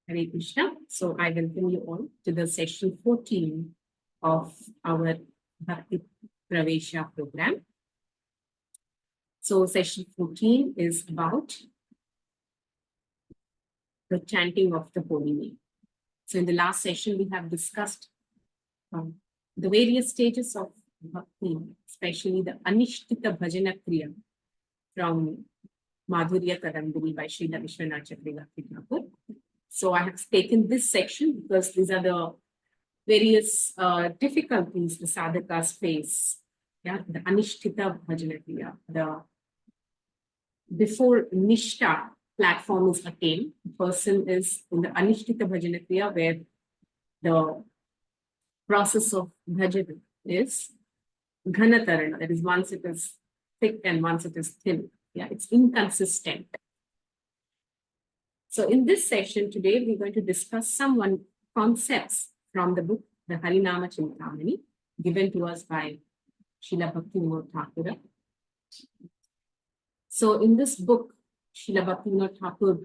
Hare Krishna. So I welcome you all to the session 14 of our Bhakti Pravesa program. So session 14 is about the chanting of the holy name. So in the last session, we have discussed the various stages of Bhakti, especially the Anishtita Bhajana Kriya from Madhurya Kadambini by Srila Vishwanath Chakravarti Thakur. So I have taken this section because these are the various difficulties the sadhakas face. Yeah, the Anishtita Bhajana Kriya. Before Nishta platform is attained, the person is in the Anishtita Bhajana Kriya where the process of bhajana is Ghanatarana, that is once it is thick and once it is thin. Yeah, it's inconsistent. So in this session today, we're going to discuss some concepts from the book, the Harinama Chintamani, given to us by Srila Bhakti Thakur. So in this book, Srila Bhakti Thakur,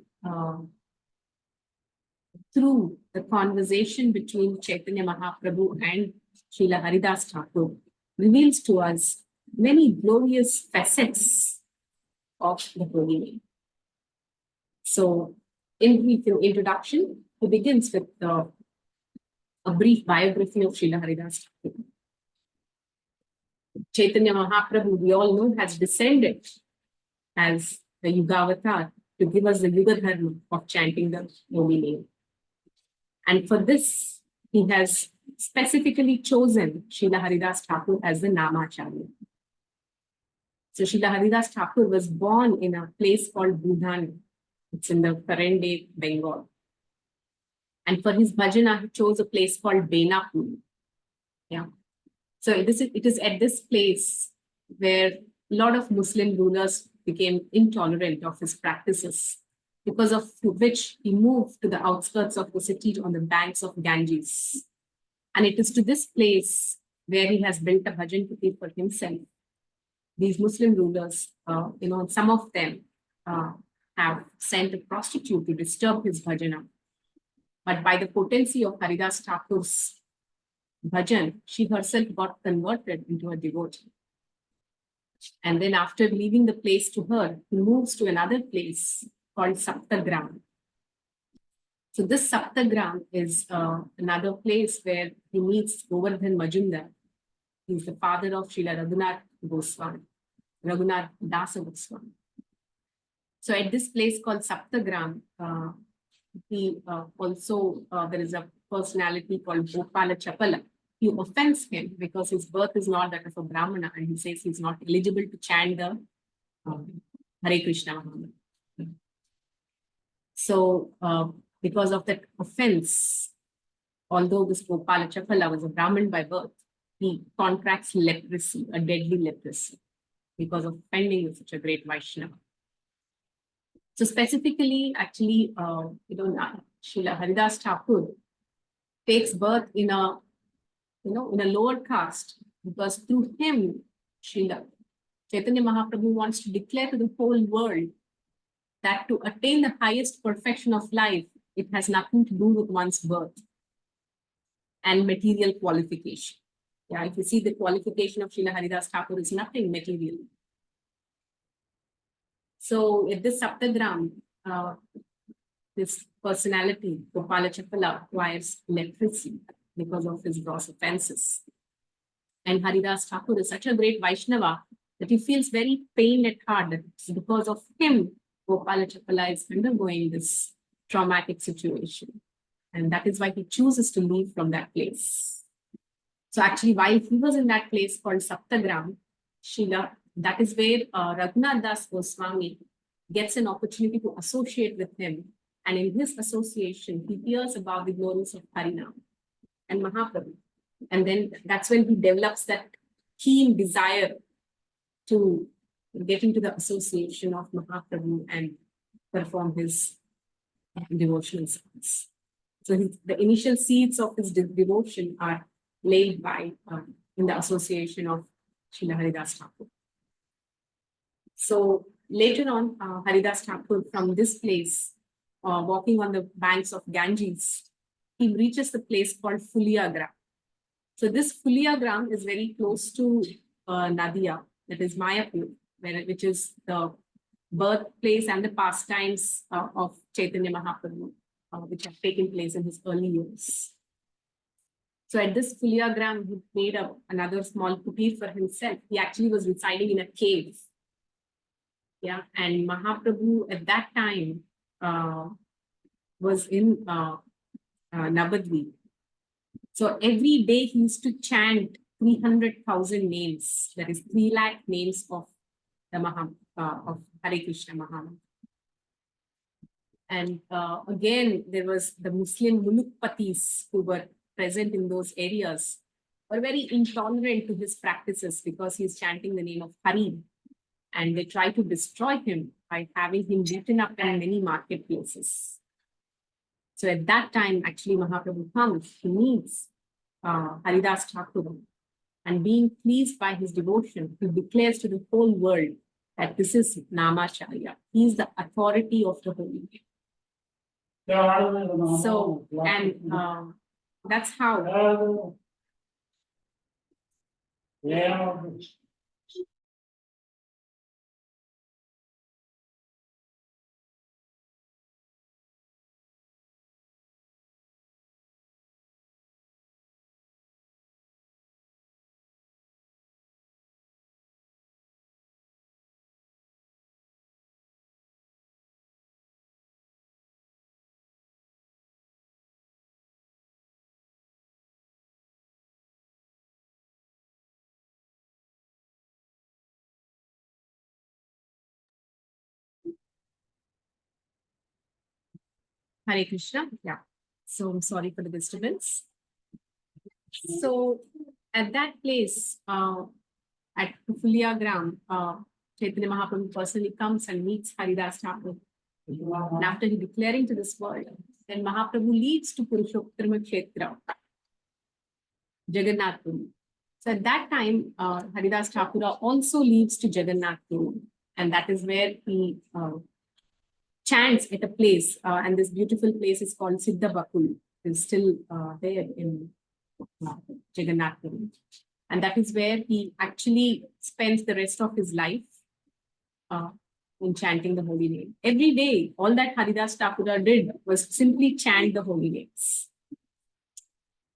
through the conversation between Chaitanya Mahaprabhu and Srila Haridas Thakur, reveals to us many glorious facets of the holy name. So in brief introduction, he begins with a brief biography of Srila Haridas Thakur. Chaitanya Mahaprabhu, we all know, has descended as the Yugavatar to give us the Yuga Dharma of chanting the holy name. And for this, he has specifically chosen Srila Haridas Thakur as the Namacharya. So Srila Haridas Thakur was born in a place called Budhan. It's in the current day Bengal. And for his bhajana, he chose a place called Benapur. Yeah. So it is at this place where a lot of Muslim rulers became intolerant of his practices, because of which he moved to the outskirts of the city on the banks of Ganges. And it is to this place where he has built a bhajan kuti for himself. These Muslim rulers, some of them have sent a prostitute to disturb his bhajana. But by the potency of Haridas Thakur's bhajan, she herself got converted into a devotee. And then after leaving the place to her, he moves to another place called Saptagram. So this Saptagram is another place where he meets Govardhan Majumdar. He's the father of Srila Raghunath Goswami, Raghunath Dasa Goswami. So at this place called Saptagram, there is a personality called Gopala Chapala. He offends him because his birth is not that of a Brahmana, and he says he's not eligible to chant the Hare Krishna Mahamantra. So because of that offense, although this Gopala Chapala was a Brahmin by birth, he contracts leprosy, a deadly leprosy, because of offending such a great Vaishnava. So specifically, actually, Srila Haridas Thakur takes birth in a lower caste, because through him, Srila Chaitanya Mahaprabhu wants to declare to the whole world that to attain the highest perfection of life, it has nothing to do with one's birth and material qualification. Yeah, if you see the qualification of Srila Haridas Thakur is nothing material. So at this Saptagram, this personality, Gopala Chapala, acquires leprosy because of his gross offenses. And Haridas Thakur is such a great Vaishnava that he feels very pained at heart that it's because of him Gopala Chapala is undergoing this traumatic situation. And that is why he chooses to leave from that place. So actually, while he was in that place called Saptagram, that is where Raghunath Das Goswami gets an opportunity to associate with him. And in his association, he hears about the glories of Harinama and Mahaprabhu. And then that's when he develops that keen desire to get into the association of Mahaprabhu and perform his devotional service. So the initial seeds of his devotion are laid by in the association of Srila Haridas Thakur. So later on, Haridas Thakur from this place walking on the banks of Ganges, he reaches the place called Fulyagram. So this Fulyagram is very close to Nadia, that is Mayapur, which is the birthplace and the pastimes of Chaitanya Mahaprabhu, which have taken place in his early years. So at this Fulyagram, he made another small kutir for himself. He actually was residing in a cave. Yeah, and Mahaprabhu at that time was in Navadvip. So every day he used to chant 300,000 names. That is 3 lakh names of the of Hare Krishna Mahamantra. And again, there was the Muslim mulukpatis who were present in those areas were very intolerant to his practices because he's chanting the name of Hari. And they try to destroy him by having him beaten up in many marketplaces. So at that time, actually, Mahaprabhu comes, he meets Haridas Thakur, and being pleased by his devotion, he declares to the whole world that this is Namacharya. He is the authority of the holy name. So, and that's how. Hare Krishna. Yeah. So I'm sorry for the disturbance. So at that place, at Fulyagram, Chaitanya Mahaprabhu personally comes and meets Haridas Thakur. And after he declaring to this world, then Mahaprabhu leads to Purushottama Kshetra, Jagannath Puri. So at that time, Haridas Thakur also leads to Jagannath Puri, and that is where he chants at a place, and this beautiful place is called Siddha Bakul. It's still there in Jagannath Puri. And that is where he actually spends the rest of his life in chanting the holy name. Every day, all that Haridas Thakur did was simply chant the holy names.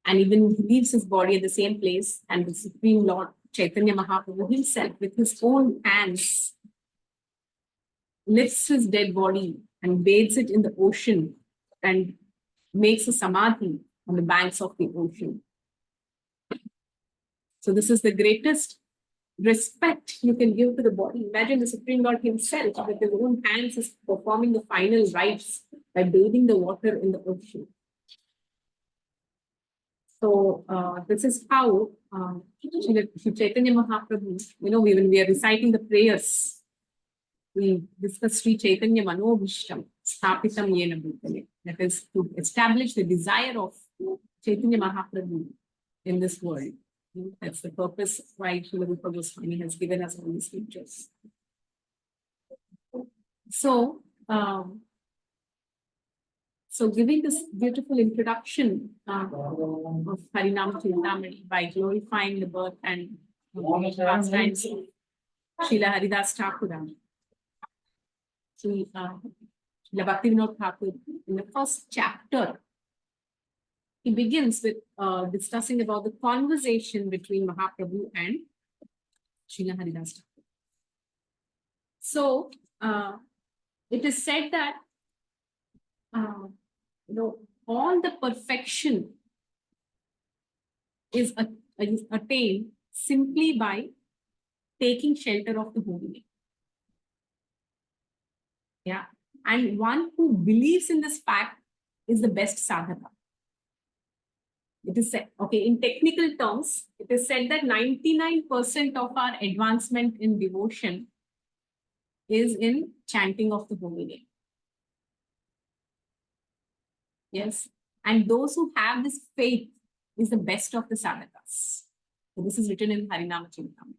And even he leaves his body at the same place, and the Supreme Lord Chaitanya Mahaprabhu himself, with his own hands, lifts his dead body and bathes it in the ocean and makes a samadhi on the banks of the ocean. So this is the greatest respect you can give to the body. Imagine the Supreme Lord himself with his own hands is performing the final rites by bathing the water in the ocean. So this is how Sri Chaitanya Mahaprabhu, when we are reciting the prayers, we discuss Sri Chaitanya Manovishtam, Sthapitam Yena Bhutale. That is to establish the desire of Chaitanya Mahaprabhu in this world. That's the purpose why Srila Rupa Goswami has given us all these scriptures. So, giving this beautiful introduction of Harinama Chintamani by glorifying the birth and pastimes of Srila Haridas Thakur, Srila Bhakti Thakur, in the first chapter, he begins with discussing about the conversation between Mahaprabhu and Srila Haridas Thakur. So, it is said that all the perfection is attained simply by taking shelter of the holy name. Yeah, and one who believes in this fact is the best sadhaka. It is said, okay, in technical terms, it is said that 99% of our advancement in devotion is in chanting of the holy name. Yes, and those who have this faith is the best of the sadhakas. So this is written in Harinama Chintamani.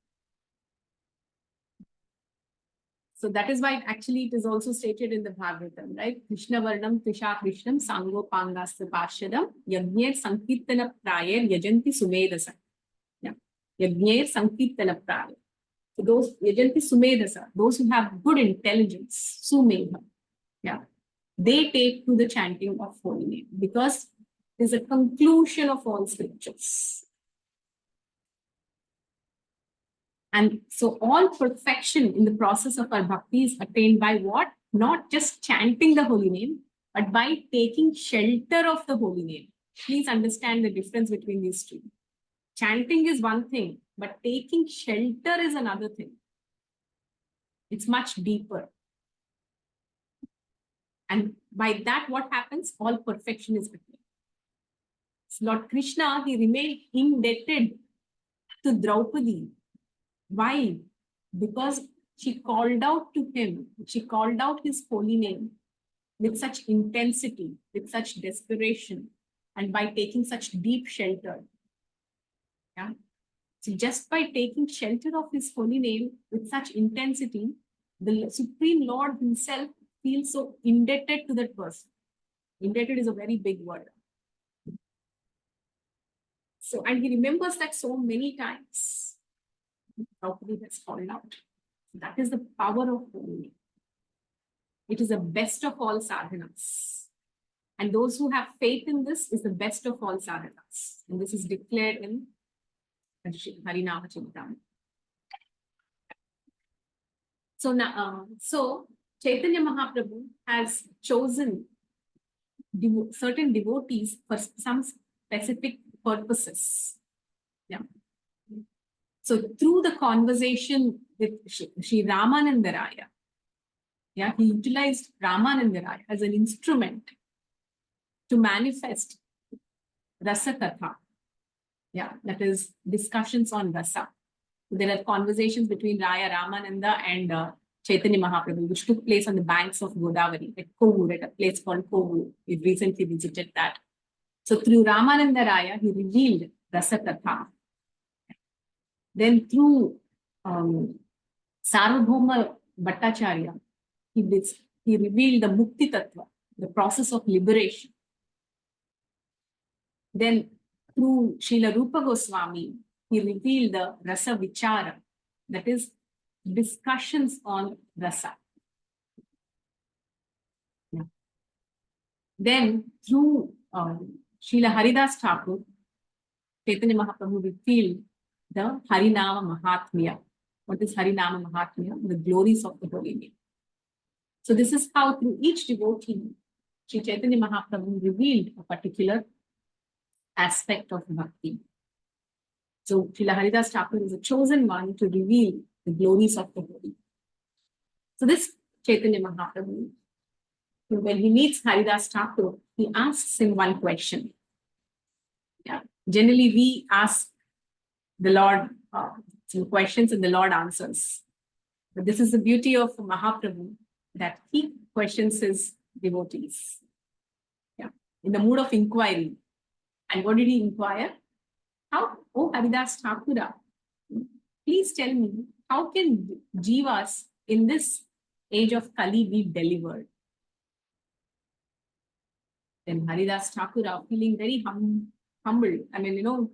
So that is why actually it is also stated in the Bhagavatam, right? Krishna Varnam Trisha Krishnam Sango Pangasta Parshadam Yagnir Sankirtana Prayer Yajanti Sumedasa. Yeah. Yagnir Sankirtana Prayer. So those Yajanti Sumedasa, those who have good intelligence, Sumedha, yeah, they take to the chanting of holy name because it is a conclusion of all scriptures. And so all perfection in the process of our bhakti is attained by what? Not just chanting the holy name, but by taking shelter of the holy name. Please understand the difference between these two. Chanting is one thing, but taking shelter is another thing. It's much deeper. And by that, what happens? All perfection is attained. So Lord Krishna, he remained indebted to Draupadi. Why? Because she called out to him, she called out his holy name with such intensity, with such desperation, and by taking such deep shelter. Yeah. So just by taking shelter of his holy name with such intensity, the Supreme Lord himself feels so indebted to that person. Indebted is a very big word. So, and he remembers that so many times. Draupadi has called out. That is the power of holy name. It is the best of all sadhanas. And those who have faith in this is the best of all sadhanas. And this is declared in Harinama chintamani. So Chaitanya Mahaprabhu has chosen certain devotees for some specific purposes. Yeah. So through the conversation with Sri Ramananda Raya, yeah, he utilized Ramananda Raya as an instrument to manifest Rasa Katha. Yeah, that is discussions on Rasa. There are conversations between Raya Ramananda and Chaitanya Mahaprabhu, which took place on the banks of Godavari at Kovur, at a place called Kovur. We recently visited that. So through Ramananda Raya, he revealed Rasa Katha. Then through Sarvabhauma Bhattacharya, he revealed the Mukti Tattva, the process of liberation. Then through Srila Rupa Goswami, he revealed the Rasa Vichara, that is discussions on Rasa. Yeah. Then through Srila Haridas Thakur, Chaitanya Mahaprabhu revealed the Harinama Mahatmya. What is Harinama Mahatmya? The glories of the holy name. So this is how through each devotee, Sri Chaitanya Mahaprabhu revealed a particular aspect of bhakti. So Srila Haridas Thakur is a chosen one to reveal the glories of the holy. So this Chaitanya Mahaprabhu, when he meets Haridas Thakur, he asks him one question. Yeah. Generally, we ask the Lord some questions and the Lord answers. But this is the beauty of Mahaprabhu, that he questions his devotees. Yeah. In the mood of inquiry. And what did he inquire? How, oh Haridas Thakura, please tell me, how can jivas in this age of Kali be delivered? Then Haridas Thakura, feeling very humble, I mean,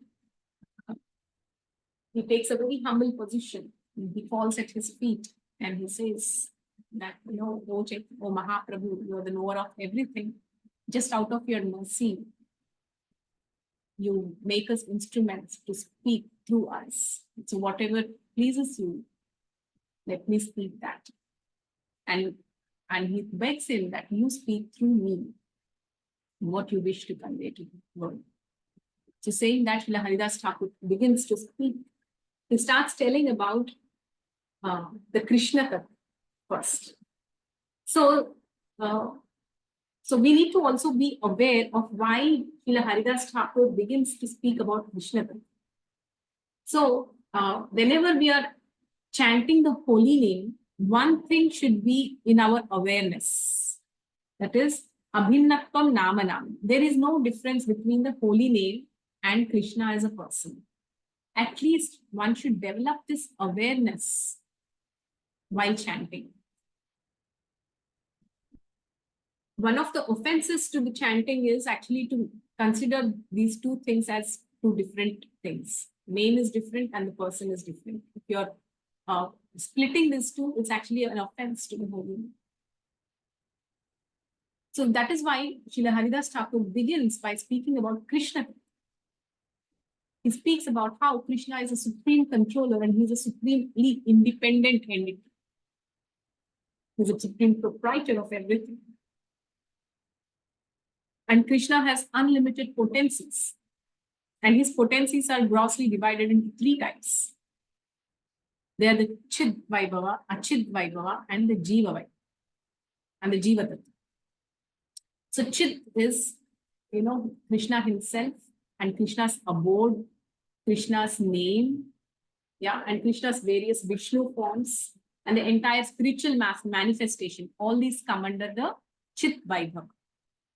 he takes a very humble position. He falls at his feet and he says that, oh Mahaprabhu, you are the knower of everything. Just out of your mercy, you make us instruments to speak through us. So whatever pleases you, let me speak that. And he begs him that you speak through me what you wish to convey to the world. So saying that, Srila Haridas Thakur begins to speak. He starts telling about the Krishna Tattva first. So we need to also be aware of why Srila Haridas Thakur begins to speak about Krishna Tattva. So whenever we are chanting the holy name, one thing should be in our awareness. That is, Abhinnatvam Namanam. There is no difference between the holy name and Krishna as a person. At least one should develop this awareness while chanting. one of the offenses to the chanting is actually to consider these two things as two different things. Name is different and the person is different. If you're splitting these two, it's actually an offense to the holy name. So that is why Srila Haridas Thakur begins by speaking about Krishna. He speaks about how Krishna is a supreme controller and he's a supremely independent entity. He's a supreme proprietor of everything. And Krishna has unlimited potencies. And his potencies are grossly divided into three types. They are the Chid Vaibhava, Achid Vaibhava, and the Jiva Vaibhava, and the Jiva Tattva. So Chid is, Krishna himself and Krishna's abode, Krishna's name, and Krishna's various Vishnu forms, and the entire spiritual manifestation. All these come under the Chit Vaibhava.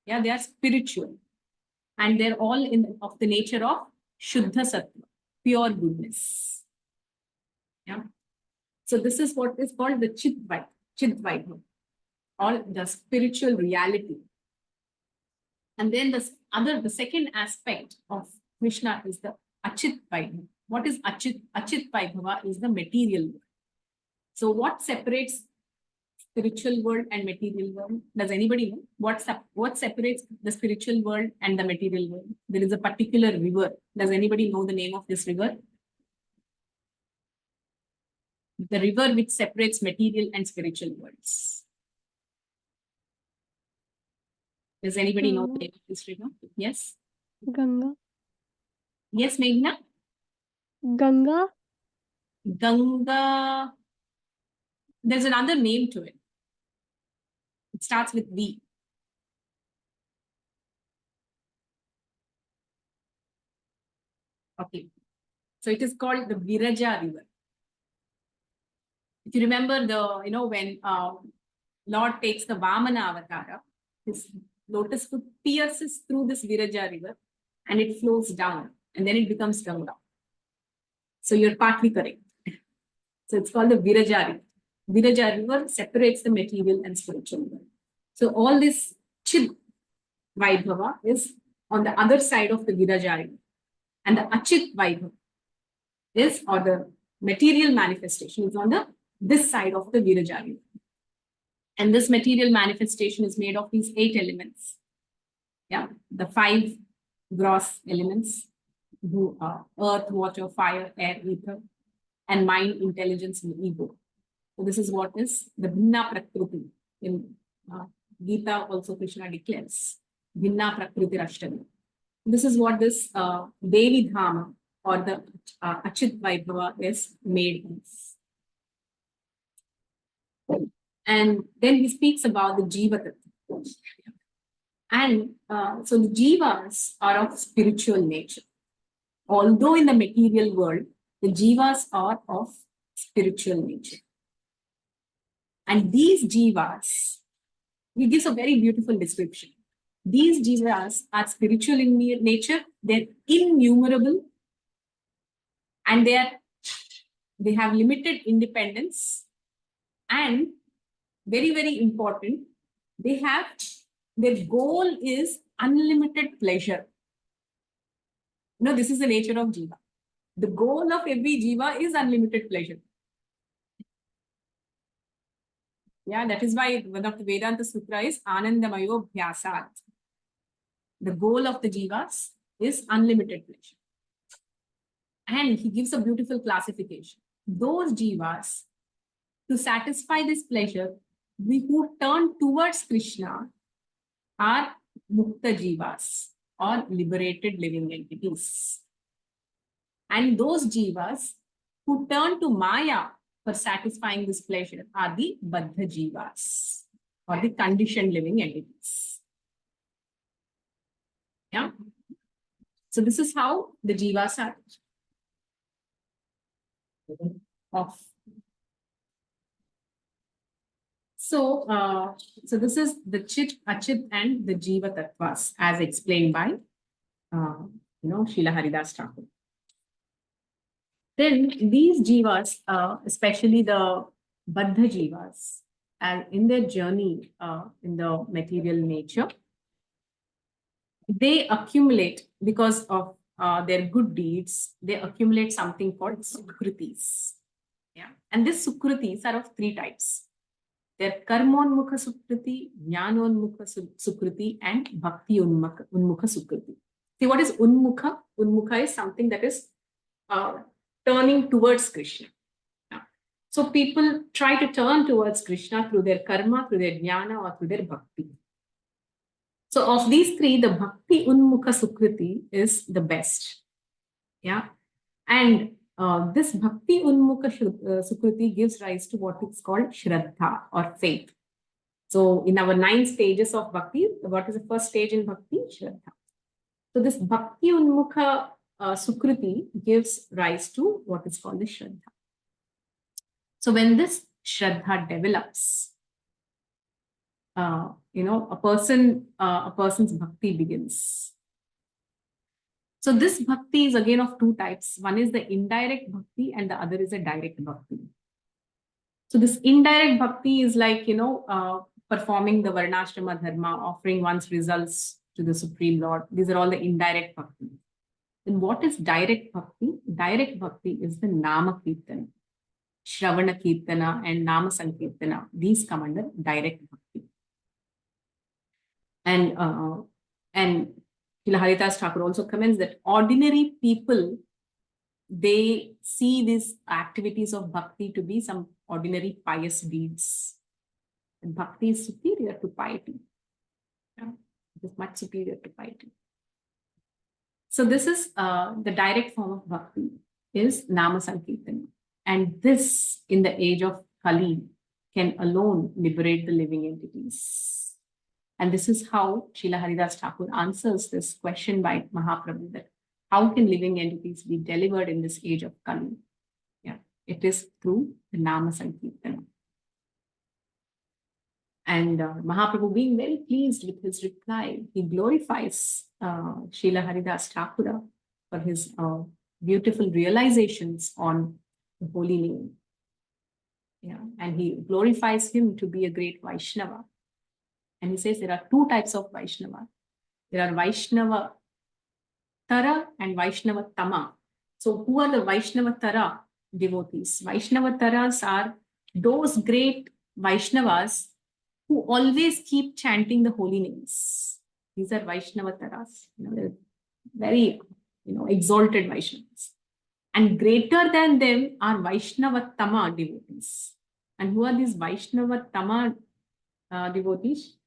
They are spiritual. And they're all of the nature of Shuddha Sattva, pure goodness. So this is what is called the Chit Vaibhava, or the spiritual reality. And then the second aspect of Krishna is the Achit Vaibhava. What is Achit Vaibhava? Is the material world. So what separates spiritual world and material world? Does anybody know? What separates the spiritual world and the material world? There is a particular river. Does anybody know the name of this river? The river which separates material and spiritual worlds. Does anybody know the name of this river? Yes? Ganga. Yes, Meghna? Ganga. Ganga. There's another name to it. It starts with V. Okay. So it is called the Viraja River. If you remember when Lord takes the Vamana Avatara, his lotus foot pierces through this Viraja River and it flows down and then it becomes Ganga. So you're partly correct. So it's called the Viraja River. Viraja River separates the material and spiritual world. So all this Chid Vaibhava is on the other side of the Viraja River. And the Achit Vaibhava is, or the material manifestation, is on this side of the Viraja River. And this material manifestation is made of these 8 elements. The 5 gross elements, earth, water, fire, air, ether, and mind, intelligence, and ego. So this is what is the Bhinna Prakriti. In Gita also Krishna declares Bhinna Prakriti Ashtami. This is what this Devi Dhama or the Achit Vaibhava is made of. And then he speaks about the Jiva Tattva. And so the Jivas are of spiritual nature. Although in the material world, the Jivas are of spiritual nature. And these Jivas, he gives a very beautiful description. These Jivas are spiritual in nature, they're innumerable, and they have limited independence, and very, very important, their goal is unlimited pleasure. This is the nature of Jiva. The goal of every Jiva is unlimited pleasure. That is why one of the Vedanta Sutra is Anandamayo Bhyasat. The goal of the Jivas is unlimited pleasure. And he gives a beautiful classification. Those Jivas, to satisfy this pleasure, who turn towards Krishna are Mukta Jivas, or liberated living entities. And those Jivas who turn to Maya for satisfying this pleasure are the Baddha Jivas, or the conditioned living entities. So this is how the Jivas are of. So this is the Chit, Achit, and the Jiva Tattvas as explained by Srila Haridas Thakur. Then these Jivas, especially the Baddha Jivas, and in their journey in the material nature, they accumulate, because of their good deeds, they accumulate something called sukritis. Yeah. And these sukritis are of three types. They're karmonmukha sukriti, jnanonmukha sukriti, and bhakti unmukha sukriti. See, what is unmukha? Unmukha is something that is turning towards Krishna. Yeah. So people try to turn towards Krishna through their karma, through their jnana, or through their bhakti. So of these three, the bhakti unmukha sukriti is the best. Yeah. And this bhakti unmukha sukriti gives rise to what is called shraddha or faith. So in our 9 stages of bhakti, what is the first stage in bhakti? Shraddha. So this bhakti unmukha sukriti gives rise to what is called the shraddha. So when this shraddha develops, a person's bhakti begins. So this bhakti is again of two types. One is the indirect bhakti and the other is a direct bhakti. So this indirect bhakti is like, performing the varnashrama dharma, offering one's results to the Supreme Lord. These are all the indirect bhakti. Then what is direct bhakti? Direct bhakti is the nama kirtana, shravana kirtana, and nama sankirtana. These come under direct bhakti. And Srila Haridas Thakur also comments that ordinary people, they see these activities of bhakti to be some ordinary pious deeds. And bhakti is superior to piety. Yeah? It is much superior to piety. So this is the direct form of bhakti, is Nama Sankirtana. And this, in the age of Kali, can alone liberate the living entities. And this is how Srila Haridas Thakur answers this question by Mahaprabhu, that how can living entities be delivered in this age of Kali? Yeah, it is through the Nama Sankirtana. And Mahaprabhu, being very pleased with his reply, he glorifies Srila Haridas Thakur for his beautiful realizations on the holy name. Yeah, and he glorifies him to be a great Vaishnava. And he says there are two types of Vaishnava. There are Vaishnava Tara and Vaishnava Tama. So who are the Vaishnava Tara devotees? Vaishnava Taras are those great Vaishnavas who always keep chanting the holy names. These are Vaishnava Taras. They're very, exalted Vaishnavas. And greater than them are Vaishnava Tama devotees. And who are these Vaishnava Tama devotees?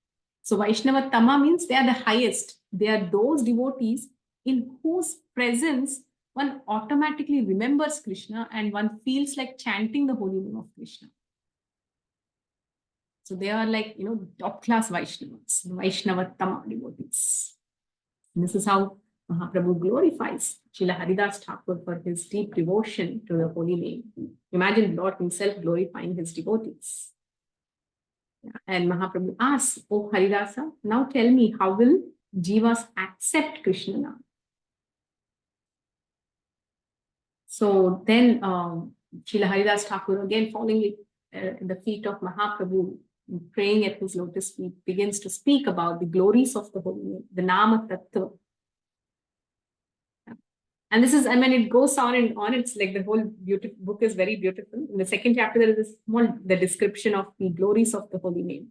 So Vaishnava Tama means they are the highest. They are those devotees in whose presence one automatically remembers Krishna and one feels like chanting the holy name of Krishna. So they are like, top class Vaishnavas, Vaishnava Tama devotees. And this is how Mahaprabhu glorifies Srila Haridas Thakur for his deep devotion to the holy name. Imagine Lord himself glorifying his devotees. And Mahaprabhu asks, "Oh Haridasa, now tell me, how will jivas accept Krishna now?" So then Srila Haridas Thakur, again falling in the feet of Mahaprabhu, praying at his lotus feet, begins to speak about the glories of the holy name, the Nama Tattva. And this is, it goes on and on. It's like the whole book is very beautiful. In the second chapter, there is this the description of the glories of the holy name,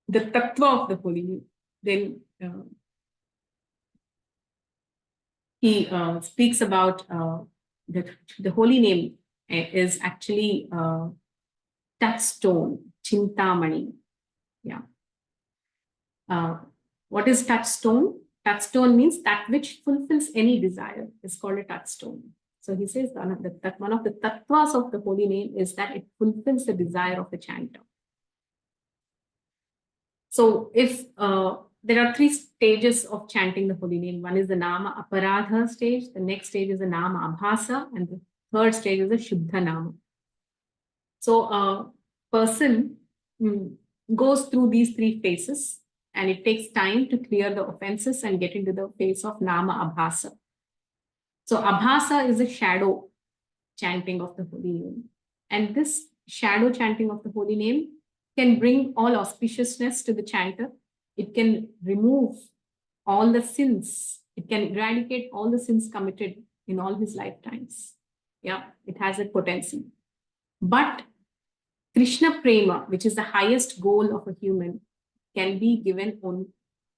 the tattva of the holy name. Then he speaks about the holy name is actually touchstone, chintamani. Yeah. What is touchstone? Touchstone means that which fulfills any desire is called a touchstone. So he says that one of the tattvas of the holy name is that it fulfills the desire of the chanter. So if there are 3 stages of chanting the holy name. One is the Nama Aparadha stage, the next stage is the Nama Abhasa, and the third stage is the Shuddha Nama. So a person goes through these 3 phases, and it takes time to clear the offenses and get into the phase of Nama Abhasa. So Abhasa is a shadow chanting of the holy name. And this shadow chanting of the holy name can bring all auspiciousness to the chanter. It can remove all the sins. It can eradicate all the sins committed in all his lifetimes. Yeah, it has a potency. But Krishna Prema, which is the highest goal of a human, can be given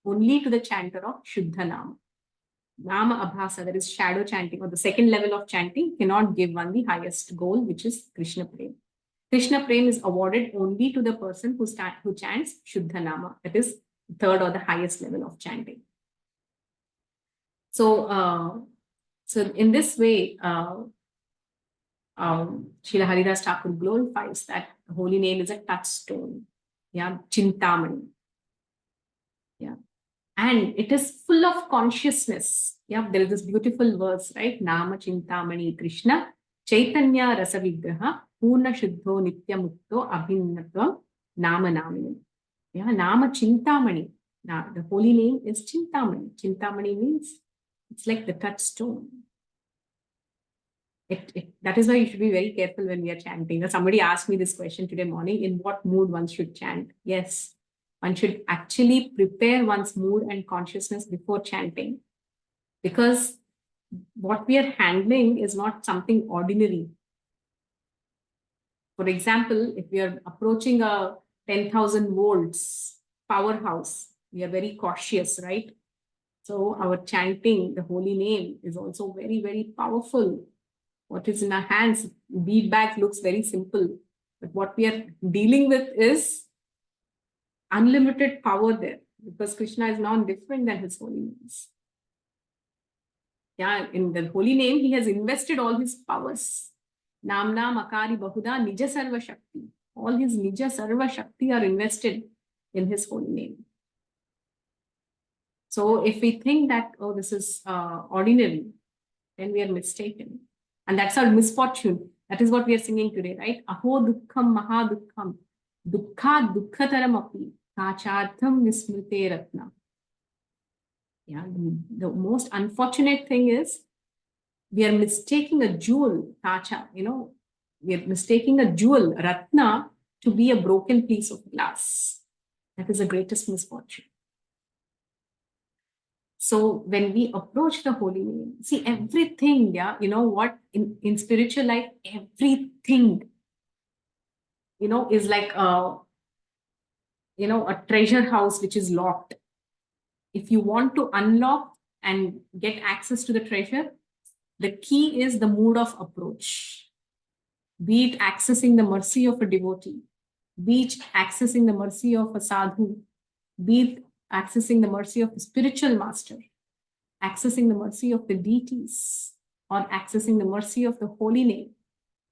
only to the chanter of Shuddha Nama. Nama Abhasa, that is shadow chanting, or the second level of chanting, cannot give one the highest goal, which is Krishna Prema. Krishna Prema is awarded only to the person who chants Shuddha Nama, that is third or the highest level of chanting. So, so in this way, Srila Haridas Thakur glorifies that the holy name is a touchstone, yeah, chintamani, yeah, and it is full of consciousness. Yeah, there is this beautiful verse, right? Nama chintamani Krishna Chaitanya Rasa Vigraha Purna Shuddho Nitya Mukto Abhinnatva Nama Namini. Yeah, Nama chintamani. Now, the holy name is chintamani. Chintamani means it's like the touchstone. That is why you should be very careful when we are chanting. Somebody asked me this question today morning, in what mood one should chant? Yes, one should actually prepare one's mood and consciousness before chanting, because what we are handling is not something ordinary. For example, if we are approaching a 10,000 volts powerhouse, we are very cautious, right? So our chanting the holy name is also very, very powerful. What is in our hands, bead bag looks very simple, but what we are dealing with is unlimited power there, because Krishna is non-different than his holy names. Yeah, in the holy name, he has invested all his powers. Namna Makari Bahuda Nija Sarva Shakti. All his Nija Sarva Shakti are invested in his holy name. So if we think that, oh, this is ordinary, then we are mistaken. And that's our misfortune. That is what we are singing today, right? Aho dukkham maha dukkham. Dukkha dukkhataram api. Kachartham vismrite ratna. Yeah, the most unfortunate thing is we are mistaking a jewel, tacha, we are mistaking a jewel, ratna, to be a broken piece of glass. That is the greatest misfortune. So when we approach the holy name, see everything, yeah, you know what, in spiritual life, everything, is like a treasure house which is locked. If you want to unlock and get access to the treasure, the key is the mood of approach. Be it accessing the mercy of a devotee, be it accessing the mercy of a sadhu, be it accessing the mercy of a spiritual master, accessing the mercy of the deities, or accessing the mercy of the holy name.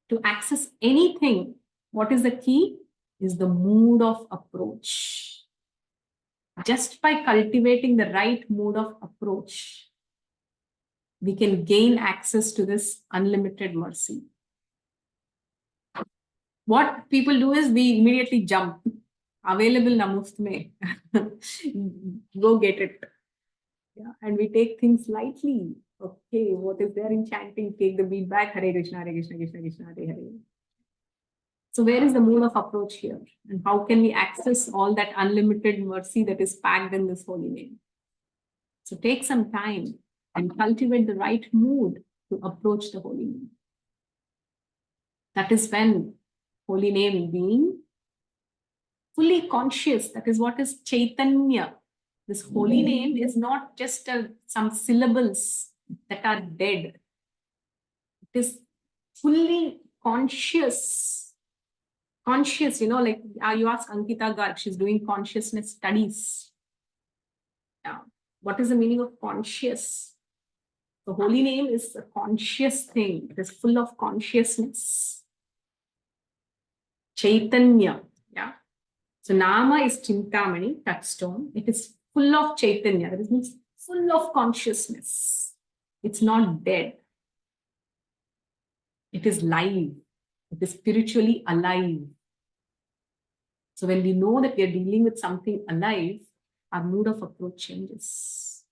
To access anything, what is the key? Is the mood of approach. Just by cultivating the right mood of approach, we can gain access to this unlimited mercy. What people do is we immediately jump. Available namuft mein. Go get it. Yeah, and we take things lightly. Okay, what is there in chanting? Take the beat back. Hare Krishna, Hare Krishna, Krishna Krishna, Hare Hare. So where is the mood of approach here? And how can we access all that unlimited mercy that is packed in this holy name? So take some time and cultivate the right mood to approach the holy name. That is when holy name being fully conscious, that is what is Chaitanya. This holy name is not just some syllables that are dead. It is fully conscious. Conscious, like you ask Ankita Garg, she's doing consciousness studies. Yeah. What is the meaning of conscious? The holy name is a conscious thing. It is full of consciousness. Chaitanya. Yeah. So Nama is Chintamani, touchstone. It is full of Chaitanya. That means full of consciousness. It's not dead. It is live. It is spiritually alive. So when we know that we are dealing with something alive, our mood of approach changes.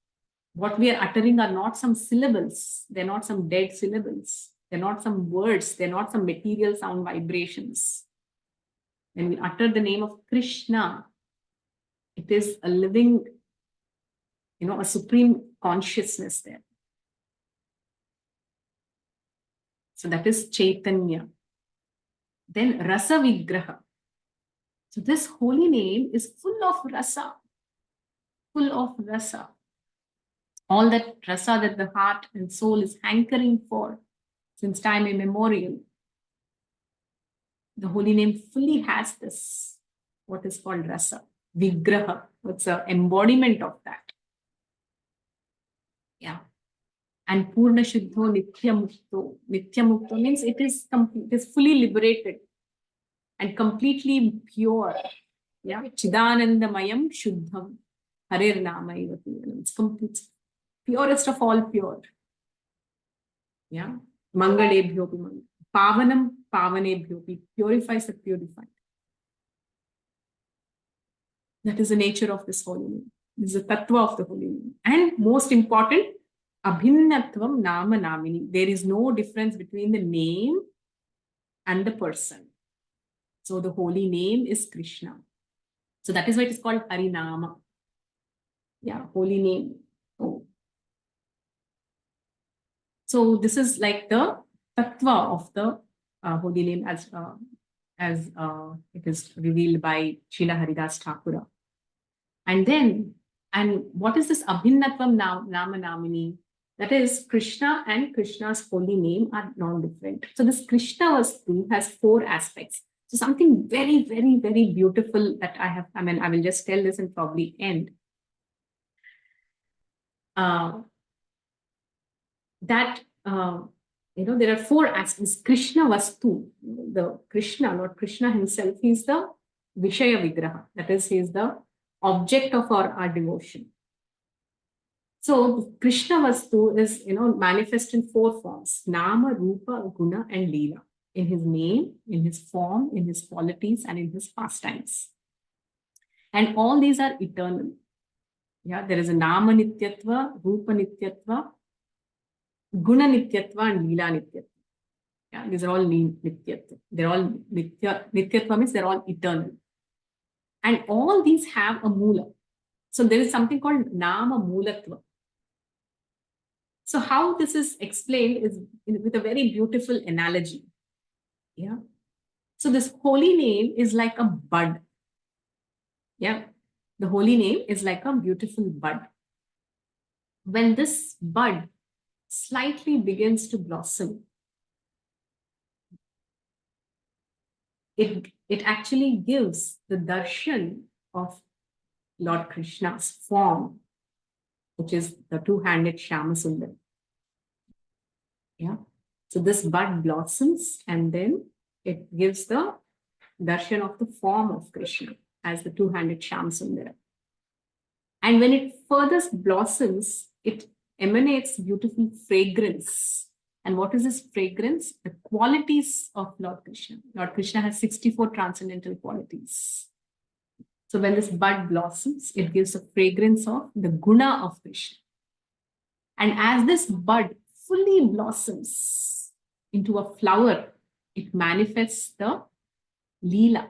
What we are uttering are not some syllables. They're not some dead syllables. They're not some words. They're not some material sound vibrations. when we utter the name of Krishna, it is a living, a supreme consciousness there. So that is Chaitanya. Then Rasa Vigraha. So this holy name is full of rasa, full of rasa. All that rasa that the heart and soul is hankering for since time immemorial. The holy name fully has this, what is called rasa, vigraha. It's an embodiment of that. Yeah. And Purna Shuddho Nitya Mukto. Nitya Mukto means it is fully liberated and completely pure. Yeah. Chidanandamayam Shuddham. Harinama. It's complete, purest of all pure. Yeah. Mangalebhyopi Mangal. Pavanam Pavanebhyopi. Purifies the purified. That is the nature of this holy name. This is the tattva of the holy name. And most important, Abhinnatvam Nama Namini. There is no difference between the name and the person. So the holy name is Krishna. So that is why it is called Harinama. Yeah, holy name. Oh. So this is like the tattva of the holy name as it is revealed by Srila Haridas Thakura. And what is this Abhinnatvam Nama Namini? That is, Krishna and Krishna's holy name are non-different. So this Krishna Vastu has 4 aspects. So something very, very, very beautiful that I will just tell this and probably end. There are 4 aspects. Krishna Vastu, the Krishna, Lord Krishna himself, he is the Vishaya Vigraha. That is, he is the object of our devotion. So Krishna Vastu is, manifest in 4 forms: Nama, Rupa, Guna, and Leela. In his name, in his form, in his qualities, and in his pastimes. And all these are eternal. Yeah, there is a Nama Nityatva, Rupa Nityatva, Guna Nityatva, and Leela Nityatva. Yeah, these are all Nityatva. They're all Nityatva means they're all eternal. And all these have a Mula. So there is something called Nama Mulatva. So how this is explained is with a very beautiful analogy. Yeah. So this holy name is like a bud. Yeah. The holy name is like a beautiful bud. When this bud slightly begins to blossom, it actually gives the darshan of Lord Krishna's form, which is the 2-handed Shyamasundar. Yeah. So this bud blossoms and then it gives the darshan of the form of Krishna as the 2-handed Shyamasundara. And when it further blossoms, it emanates beautiful fragrance. And what is this fragrance? The qualities of Lord Krishna. Lord Krishna has 64 transcendental qualities. So when this bud blossoms, it gives a fragrance of the guna of Krishna. And as this bud fully blossoms into a flower, it manifests the Leela,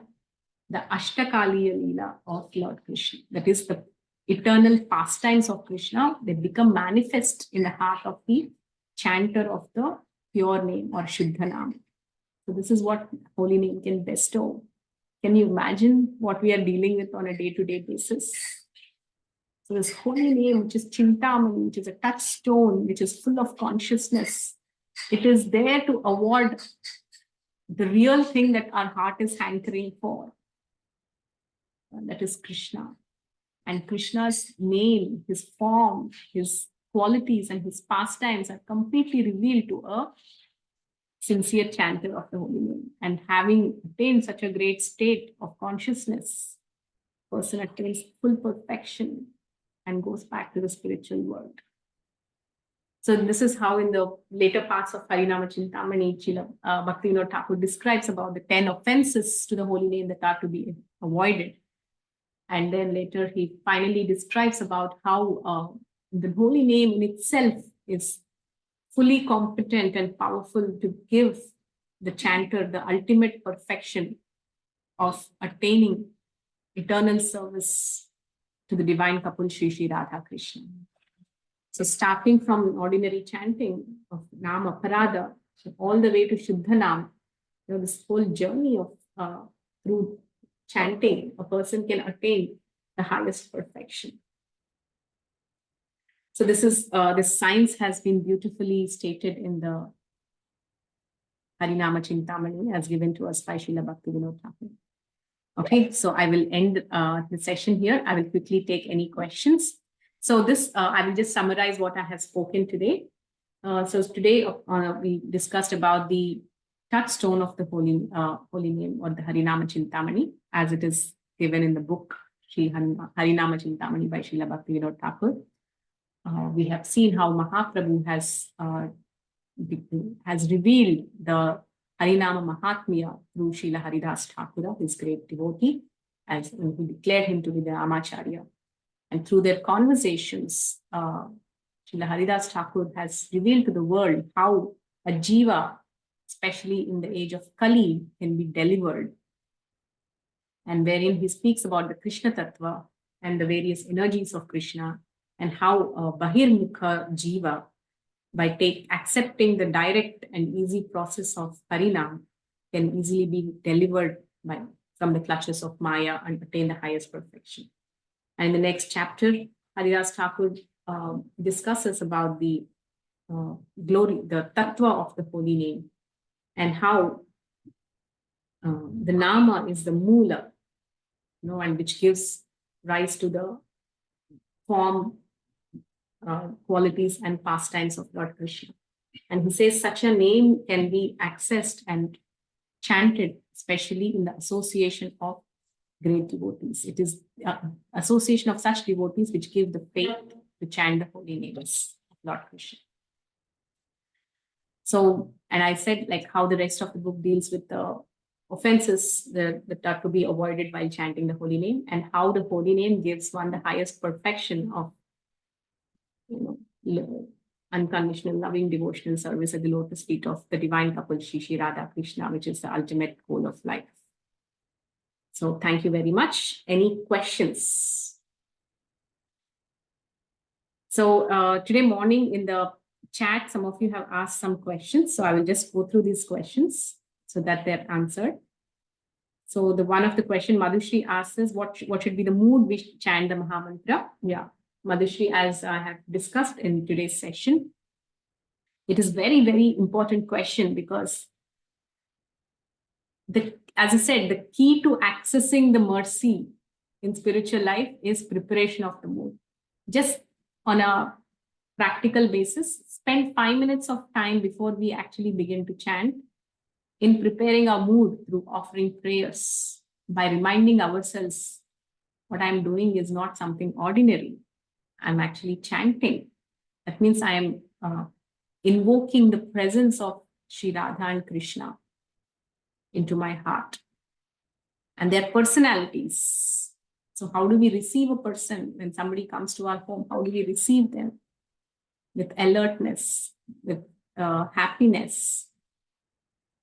the Ashtakaliya Leela of Lord Krishna. That is the eternal pastimes of Krishna. They become manifest in the heart of the chanter of the pure name or Shuddhanam. So this is what holy name can bestow. Can you imagine what we are dealing with on a day-to-day basis? So this holy name, which is chintamani, which is a touchstone, which is full of consciousness, it is there to award the real thing that our heart is hankering for. And that is Krishna. And Krishna's name, his form, his qualities, and his pastimes are completely revealed to a sincere chanter of the holy name. And having attained such a great state of consciousness, person attains full perfection and goes back to the spiritual world. So this is how in the later parts of Harinama Chintamani, Bhakti Thakur describes about the 10 offenses to the holy name that are to be avoided. And then later he finally describes about how the holy name in itself is fully competent and powerful to give the chanter the ultimate perfection of attaining eternal service to the divine couple Sri Sri Radha Krishna. So starting from ordinary chanting of Nama Parada, all the way to Shuddha Nam, this whole journey of through chanting, a person can attain the highest perfection. So this science has been beautifully stated in the Harinama Chintamani as given to us by Srila Bhakti Thakur. Okay, so I will end the session here. I will quickly take any questions. So this, I will just summarize what I have spoken today. So today we discussed about the touchstone of the holy name or the Harinama Chintamani as it is given in the book Harinama Chintamani by Srila Bhakti Thakur. We have seen how Mahaprabhu has revealed the Harinama Mahatmya through Srila Haridas Thakura, his great devotee, as he declared him to be the Amacharya. And through their conversations, Srila Haridas Thakur has revealed to the world how a jiva, especially in the age of Kali, can be delivered. And wherein he speaks about the Krishna Tattva and the various energies of Krishna, and how a Bahirmukha jiva, by accepting the direct and easy process of Harinam, can easily be delivered from the clutches of Maya and attain the highest perfection. And in the next chapter, Haridas Thakur discusses about the glory, the tattva of the holy name, and how the Nama is the Mula, and which gives rise to the form, qualities and pastimes of Lord Krishna. And he says such a name can be accessed and chanted, especially in the association of great devotees. It is association of such devotees which give the faith to chant the holy names of Lord Krishna. So, and I said like how the rest of the book deals with the offenses that are to be avoided while chanting the holy name, and how the holy name gives one the highest perfection of unconditional loving devotional service at the lotus feet of the divine couple Sri Sri Radha Krishna, which is the ultimate goal of life. So thank you very much. Any questions? So today morning in the chat, some of you have asked some questions. So I will just go through these questions so that they're answered. So the one of the question Madhushri asks is, what should be the mood we chant the Mahamantra? Yeah, Madhushri, as I have discussed in today's session, it is very, very important question because as I said, the key to accessing the mercy in spiritual life is preparation of the mood. Just on a practical basis, spend 5 minutes of time before we actually begin to chant in preparing our mood through offering prayers, by reminding ourselves what I'm doing is not something ordinary. I'm actually chanting. That means I am invoking the presence of Sri Radha and Krishna into my heart and their personalities. So how do we receive a person when somebody comes to our home? How do we receive them? With alertness, with happiness.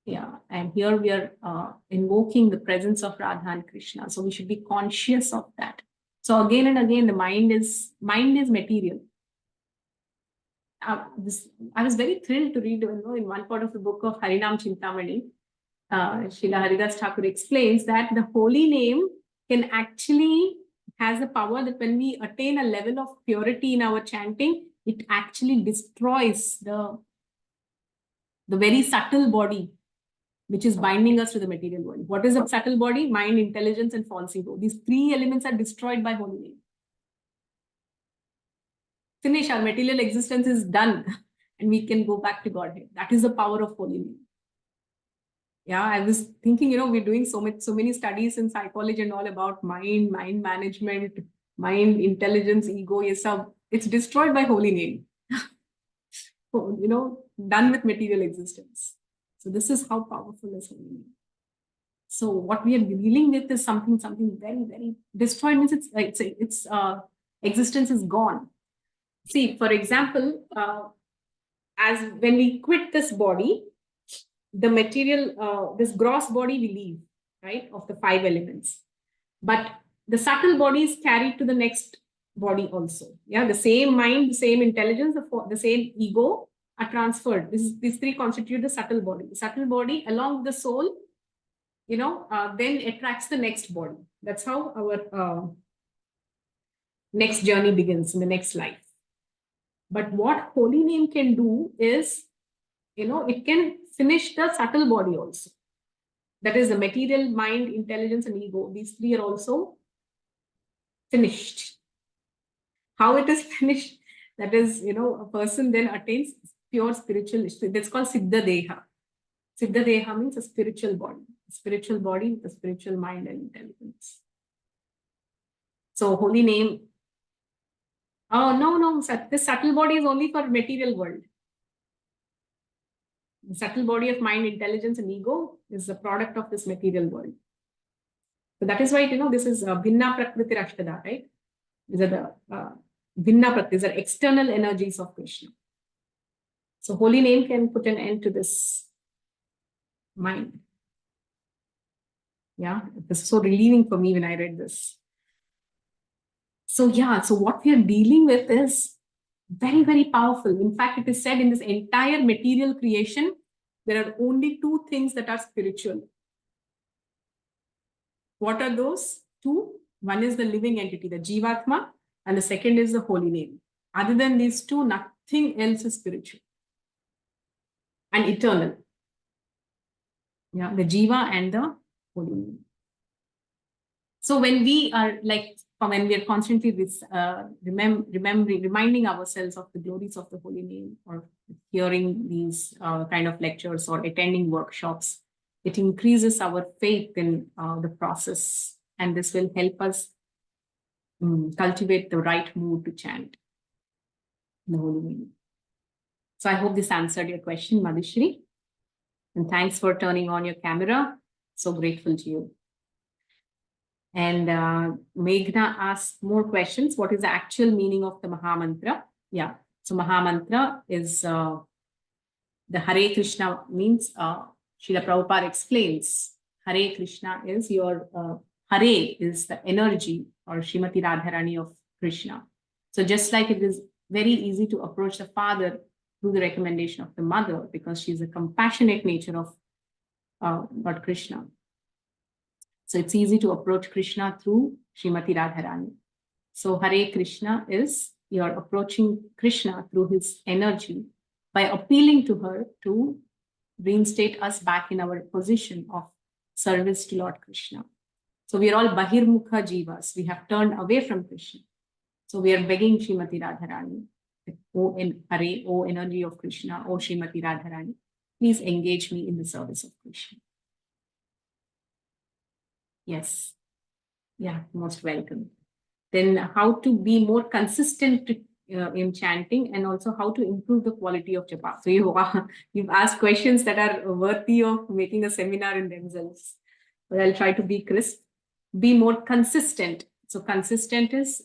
Yeah, and here we are invoking the presence of Radha and Krishna. So we should be conscious of that. So again and again, the mind is material. I was very thrilled to read, in one part of the book of Harinam Chintamani, Srila Haridas Thakur explains that the holy name can actually has the power that when we attain a level of purity in our chanting, it actually destroys the very subtle body which is binding us to the material world. What is a subtle body? Mind, intelligence, and false ego. These three elements are destroyed by holy name. Finish, our material existence is done and we can go back to Godhead. That is the power of holy name. Yeah, I was thinking, we're doing so many studies in psychology and all about mind management, mind, intelligence, ego. Yes, it's destroyed by holy name. Done with material existence. So this is how powerful is holy name. So what we are dealing with is something very, very destroyed. Means its existence is gone. See, for example, as when we quit this body, the material, this gross body we leave, right, of the 5 elements. But the subtle body is carried to the next body also. Yeah, the same mind, the same intelligence, the same ego are transferred. These 3 constitute the subtle body. The subtle body, along with the soul, then attracts the next body. That's how our next journey begins in the next life. But what holy name can do is, it can finish the subtle body also. That is the material, mind, intelligence, and ego. These 3 are also finished. How it is finished, that is, a person then attains pure spiritual. That's called Siddha Deha. Siddha Deha means a spiritual body with a spiritual mind and intelligence. So holy name. Oh, no, this subtle body is only for material world. The subtle body of mind, intelligence, and ego is the product of this material world. So that is why, this is Bhinna Prakriti Ashtada, right? These are the Bhinna Prakriti, these are external energies of Krishna. So holy name can put an end to this mind. Yeah, it was so relieving for me when I read this. So yeah, so what we are dealing with is very, very powerful. In fact, it is said in this entire material creation, there are only 2 things that are spiritual. What are those 2? One is the living entity, the Jivatma, and the second is the holy name. Other than these 2, nothing else is spiritual and eternal. Yeah, the Jiva and the holy name. So when we are when we are constantly reminding ourselves of the glories of the holy name, or hearing these kind of lectures or attending workshops, it increases our faith in the process, and this will help us cultivate the right mood to chant the holy name. So I hope this answered your question, Madhushri. And thanks for turning on your camera. So grateful to you. And Meghna asked more questions. What is the actual meaning of the Mahamantra? Yeah. So Mahamantra is the Hare Krishna means, Srila Prabhupada explains, Hare Krishna is your, Hare is the energy or Srimati Radharani of Krishna. So just like it is very easy to approach the father through the recommendation of the mother, because she's a compassionate nature of Lord Krishna. So it's easy to approach Krishna through Srimati Radharani. So Hare Krishna is you're approaching Krishna through his energy by appealing to her to reinstate us back in our position of service to Lord Krishna. So we are all Bahirmukha Jivas. We have turned away from Krishna. So we are begging Srimati Radharani, O Hare, O energy of Krishna, O Srimati Radharani, please engage me in the service of Krishna. Yes. Yeah, most welcome. Then how to be more consistent in chanting, and also how to improve the quality of japa. So you've asked questions that are worthy of making a seminar in themselves. But I'll try to be crisp. Be more consistent. So consistent is,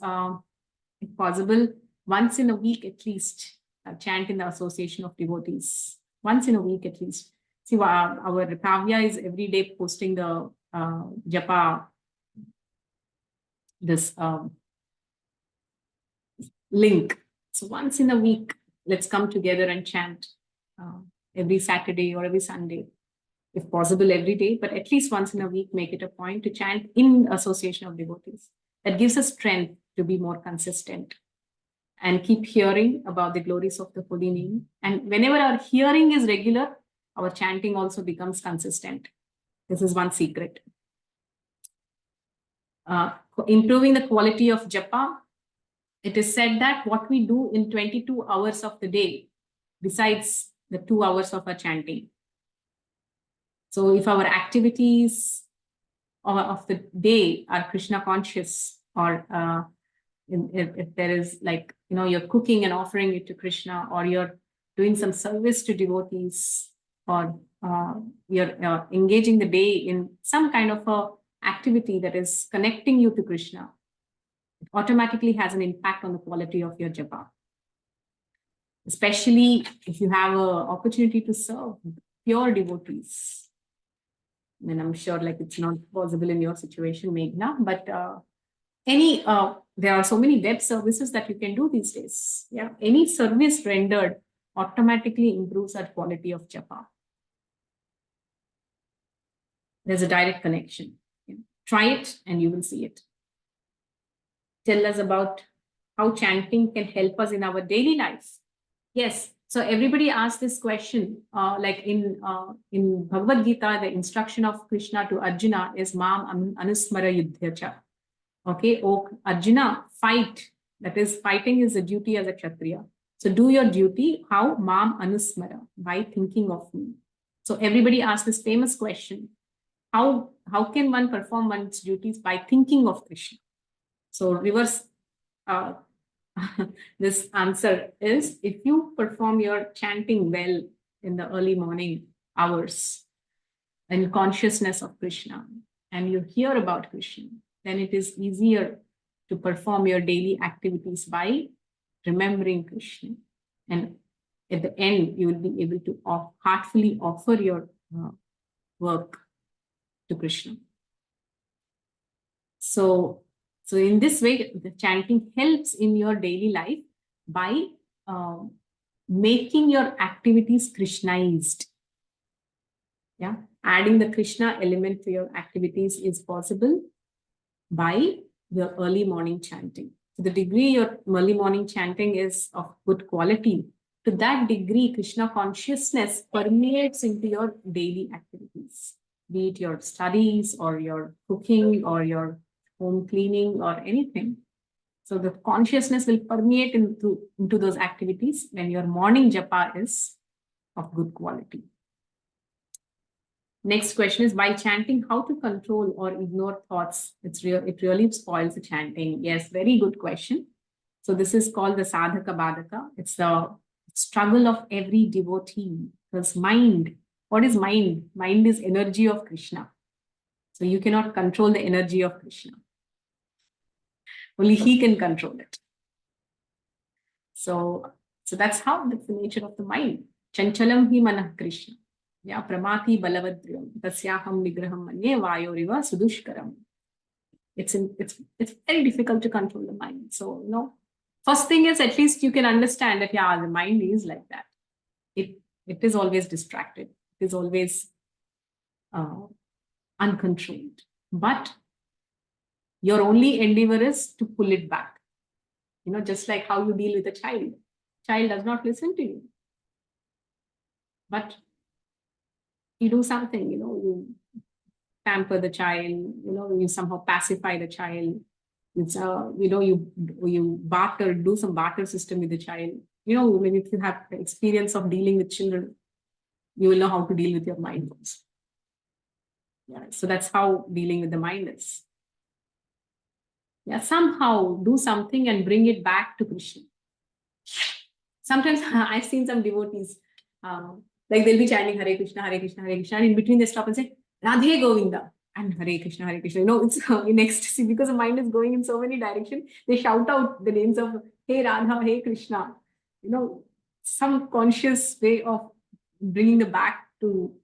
if possible, once in a week at least, chant in the association of devotees. Once in a week at least. See, our Kavya is every day posting the japa, this link. So once in a week, let's come together and chant every Saturday or every Sunday, if possible every day, but at least once in a week, make it a point to chant in association of devotees. That gives us strength to be more consistent and keep hearing about the glories of the holy name. And whenever our hearing is regular, our chanting also becomes consistent. This is one secret. Improving the quality of japa. It is said that what we do in 22 hours of the day, besides the 2 hours of our chanting. So if our activities of the day are Krishna conscious, or if there is you're cooking and offering it to Krishna, or you're doing some service to devotees, or you're engaging the day in some kind of a activity that is connecting you to Krishna, it automatically has an impact on the quality of your japa. Especially if you have an opportunity to serve pure devotees. And I'm sure like it's not possible in your situation, Meghna, but there are so many web services that you can do these days. Yeah, any service rendered automatically improves our quality of japa. There's a direct connection. Yeah. Try it and you will see it. Tell us about how chanting can help us in our daily lives. Yes. So everybody asked this question, like in Bhagavad Gita, the instruction of Krishna to Arjuna is Mam Anusmara Yudhyacha. Okay, oh Arjuna, fight. That is, fighting is a duty as a Kshatriya. So do your duty. How? Mam Anusmara, by thinking of me. So everybody asked this famous question. How can one perform one's duties? By thinking of Krishna. So reverse this answer is, if you perform your chanting well in the early morning hours in consciousness of Krishna, and you hear about Krishna, then it is easier to perform your daily activities by remembering Krishna. And at the end, you will be able to heartfully offer your work to Krishna. So in this way, the chanting helps in your daily life by making your activities Krishnaized. Yeah, adding the Krishna element to your activities is possible by your early morning chanting. To the degree your early morning chanting is of good quality, to that degree, Krishna consciousness permeates into your daily activities, be it your studies or your cooking or your home cleaning or anything. So the consciousness will permeate into those activities when your morning japa is of good quality. Next question is, by chanting, how to control or ignore thoughts? It really spoils the chanting. Yes, very good question. So this is called the sadhaka badaka. It's the struggle of every devotee. Because mind, what is mind? Mind is energy of Krishna. So you cannot control the energy of Krishna. Only he can control it. So that's the nature of the mind. Chanchalam hi manah Krishna. Yeah, pramati balavadriyam. Tasyaham nigraham manye vayoriva sudushkaram. It's very difficult to control the mind. So, first thing is, at least you can understand that, yeah, the mind is like that. It is always distracted. It is always uncontrolled. But your only endeavor is to pull it back. Just like how you deal with a child. Child does not listen to you. But you do something, you pamper the child, you somehow pacify the child. It's you barter, do some barter system with the child. When if you have the experience of dealing with children, you will know how to deal with your mind also. Yeah, so that's how dealing with the mind is. Yeah, somehow do something and bring it back to Krishna. Sometimes I've seen some devotees, like they'll be chanting Hare Krishna, Hare Krishna, Hare Krishna, and in between they stop and say, Radhe Govinda, and Hare Krishna, Hare Krishna. It's in ecstasy because the mind is going in so many directions. They shout out the names of Hey Radha, Hey Krishna. Some conscious way of bringing the back to,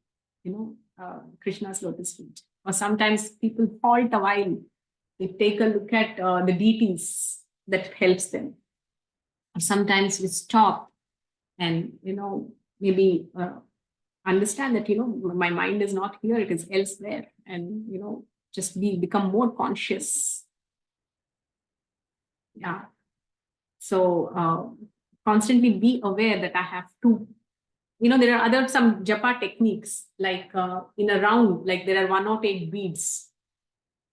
Krishna's lotus feet. Or sometimes people halt a while. They take a look at the deities that helps them. Or sometimes we stop and, maybe understand that, my mind is not here, it is elsewhere. And, just become more conscious. Yeah. So constantly be aware that I have to, there are some japa techniques, like in a round, like there are 108 beads.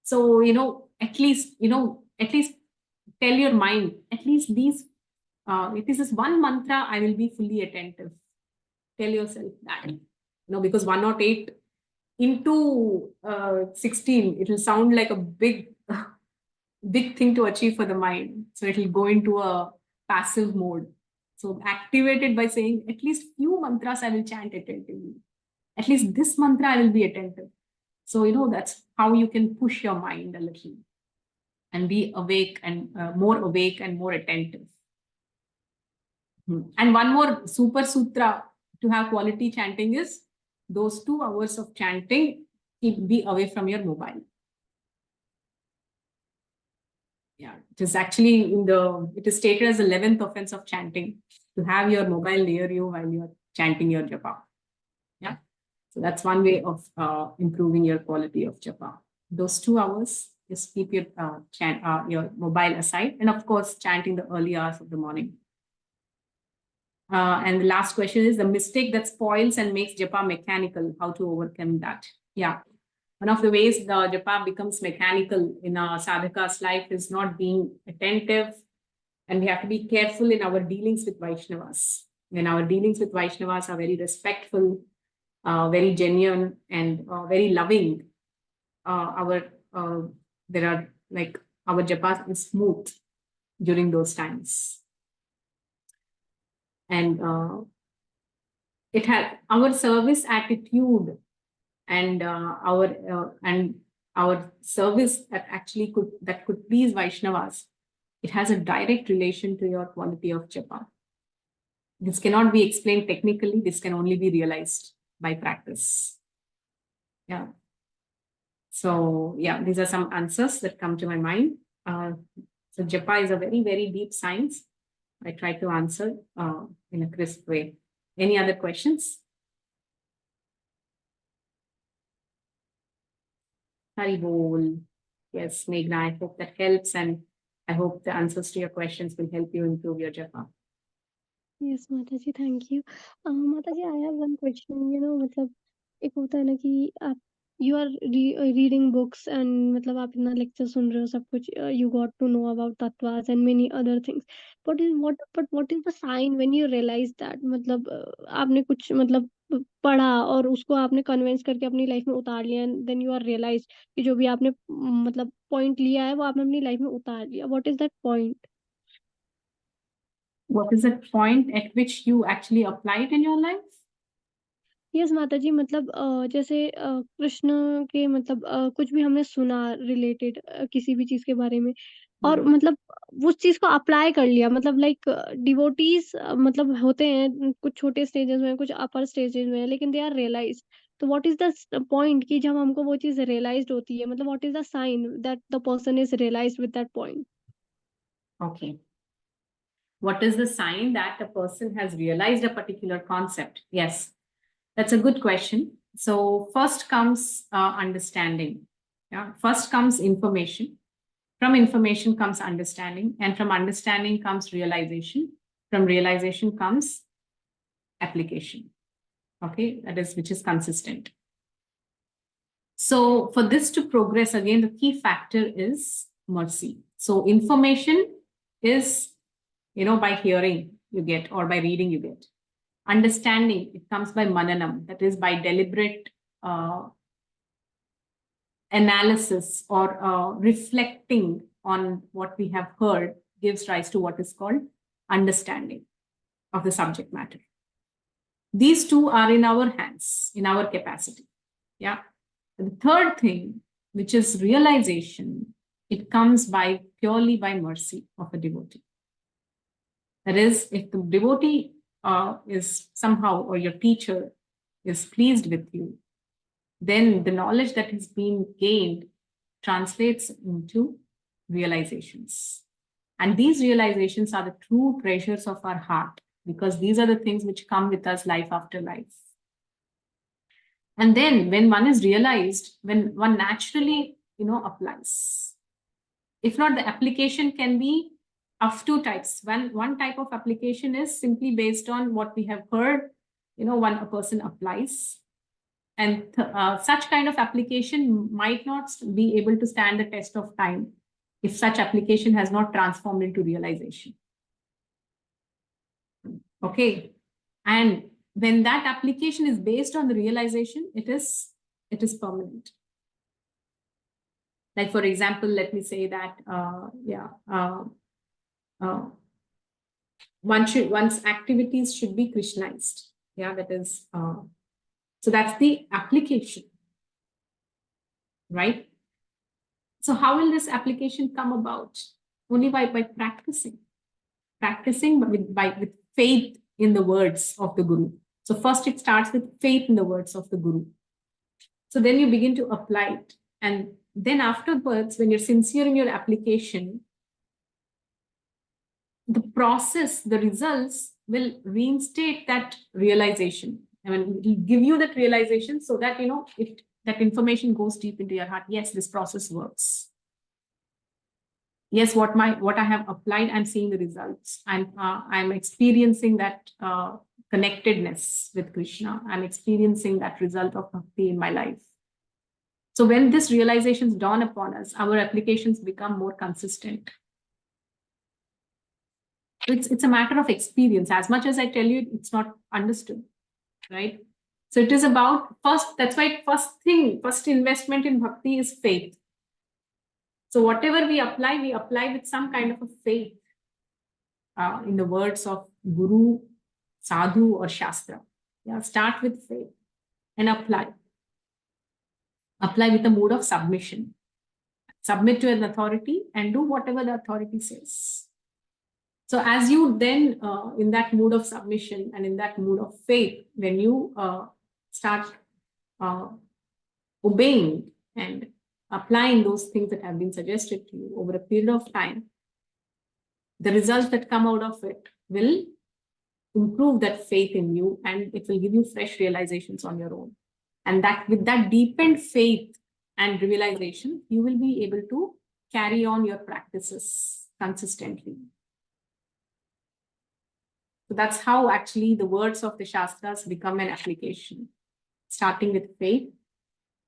So, at least tell your mind, at least these, it is this one mantra, I will be fully attentive. Tell yourself that, because 108 into 16, it will sound like a big thing to achieve for the mind. So it will go into a passive mode. So activate it by saying, at least few mantras I will chant attentively. At least this mantra I will be attentive. So, that's how you can push your mind a little and be awake and more attentive. And one more super sutra to have quality chanting is those 2 hours of chanting be away from your mobile. Yeah, it is actually it is stated as the 11th offense of chanting to have your mobile near you while you're chanting your japa. Yeah, so that's one way of improving your quality of japa. Those 2 hours, just keep your your mobile aside, and of course, chant in the early hours of the morning. And the last question is the mistake that spoils and makes japa mechanical. How to overcome that? Yeah. One of the ways the japa becomes mechanical in a sadhaka's life is not being attentive, and we have to be careful in our dealings with Vaishnavas. When our dealings with Vaishnavas are very respectful, very genuine, and very loving, our japa is smooth during those times, and it had our service attitude and our service that could please Vaishnavas. It has a direct relation to your quality of japa. This cannot be explained technically. This can only be realized by practice. Yeah. So yeah, these are some answers that come to my mind. So japa is a very, very deep science. I try to answer in a crisp way. Any other questions? Hari bol. Yes, Meghna, I hope that helps, and I hope the answers to your questions will help you improve your japa. Yes, Mataji, thank you. Mataji, I have one question. मतलब एक होता है ना कि आप you are reading books and मतलब आप इतना lecture सुन रहे हो सब कुछ you got to know about tattvas and many other things. But what is the sign when you realize that मतलब आपने कुछ मतलब पढ़ा और उसको आपने convince करके अपनी life में उतार लिया and then you are realized कि जो भी आपने मतलब point लिया है वो आपने अपनी life में उतार लिया. What is that point? What is the point at which you actually apply it in your life? Yes माताजी मतलब जैसे कृष्ण के मतलब कुछ भी हमने सुना रिलेटेड किसी भी चीज के बारे में और मतलब उस चीज को अप्लाई कर लिया मतलब लाइक डिवोटीज मतलब होते हैं कुछ छोटे स्टेजेस में कुछ अपर स्टेजेस में लेकिन दे आर रियलाइज तो व्हाट इज द पॉइंट कि जब हमको वो चीज रियलाइज्ड होती है मतलब what is the sign that the person is realised with that point Okay. What is the sign that a person has realized a particular concept? Yes, that's a good question. So first comes understanding. Yeah, first comes information. From information comes understanding, and from understanding comes realization. From realization comes application. Okay, which is consistent. So for this to progress, again, the key factor is mercy. So information is, by hearing you get, or by reading you get. Understanding, it comes by mananam, that is by deliberate analysis or reflecting on what we have heard gives rise to what is called understanding of the subject matter. These two are in our hands, in our capacity. Yeah. The third thing, which is realization, it comes purely by mercy of a devotee. That is, if the devotee is somehow, or your teacher is pleased with you, then the knowledge that is being gained translates into realizations. And these realizations are the true treasures of our heart, because these are the things which come with us life after life. And then when one is realized, when one naturally, applies. If not, the application can be of two types. One type of application is simply based on what we have heard, a person applies. And such kind of application might not be able to stand the test of time if such application has not transformed into realization. Okay. And when that application is based on the realization, it is permanent. Like, for example, let me say that, one's activities should be Krishnized. Yeah, that is, so that's the application, right? So how will this application come about? Only by practicing. Practicing with faith in the words of the Guru. So first it starts with faith in the words of the Guru. So then you begin to apply it. And then afterwards, when you're sincere in your application, the process, the results will reinstate that realization. I mean, it will give you that realization so that, that information goes deep into your heart. Yes, this process works. Yes, what I have applied, I'm seeing the results. I'm experiencing that connectedness with Krishna. I'm experiencing that result of bhakti in my life. So when this realizations dawn upon us, our applications become more consistent. It's a matter of experience. As much as I tell you, it's not understood, right? So it is about that's why first investment in bhakti is faith. So whatever we apply with some kind of a faith. In the words of Guru, Sadhu, or Shastra. Yeah, start with faith and apply. Apply with a mood of submission. Submit to an authority and do whatever the authority says. So as you then, in that mood of submission and in that mood of faith, when you start obeying and applying those things that have been suggested to you over a period of time, the results that come out of it will improve that faith in you, and it will give you fresh realizations on your own. And that with that deepened faith and realization, you will be able to carry on your practices consistently. So that's how actually the words of the Shastras become an application, starting with faith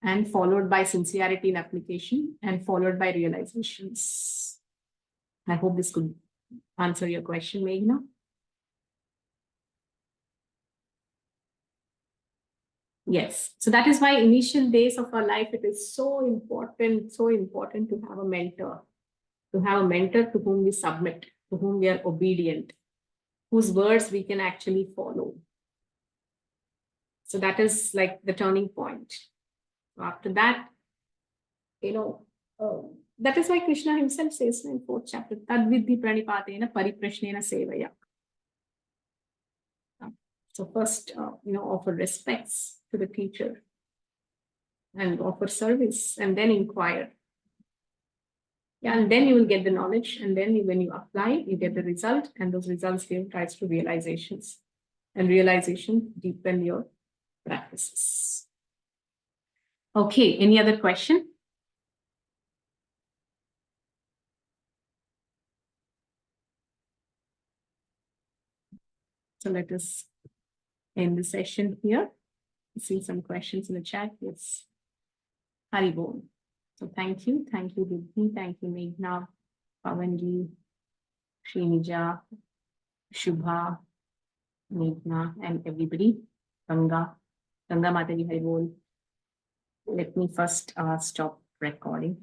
and followed by sincerity in application and followed by realizations. I hope this could answer your question, Meghna. Yes. So that is why initial days of our life, it is so important to have a mentor, to whom we submit, to whom we are obedient, whose words we can actually follow. So that is like the turning point. After that, that is why Krishna himself says in 4th chapter, Tadvidhi pranipatena pariprashnena sevaya. So first, offer respects to the teacher and offer service and then inquire. Yeah, and then you will get the knowledge, and then when you apply, you get the result, and those results give rise to realizations, and realization deepen your practices. Okay, any other question? So let us end the session here. I see some questions in the chat. Yes. Haribol. So thank you, Vidhi, thank you, Meghna, Pavanji, Srinija, Shubha, Meghna, and everybody. Ganga Mataji, Haribol. Let me first stop recording.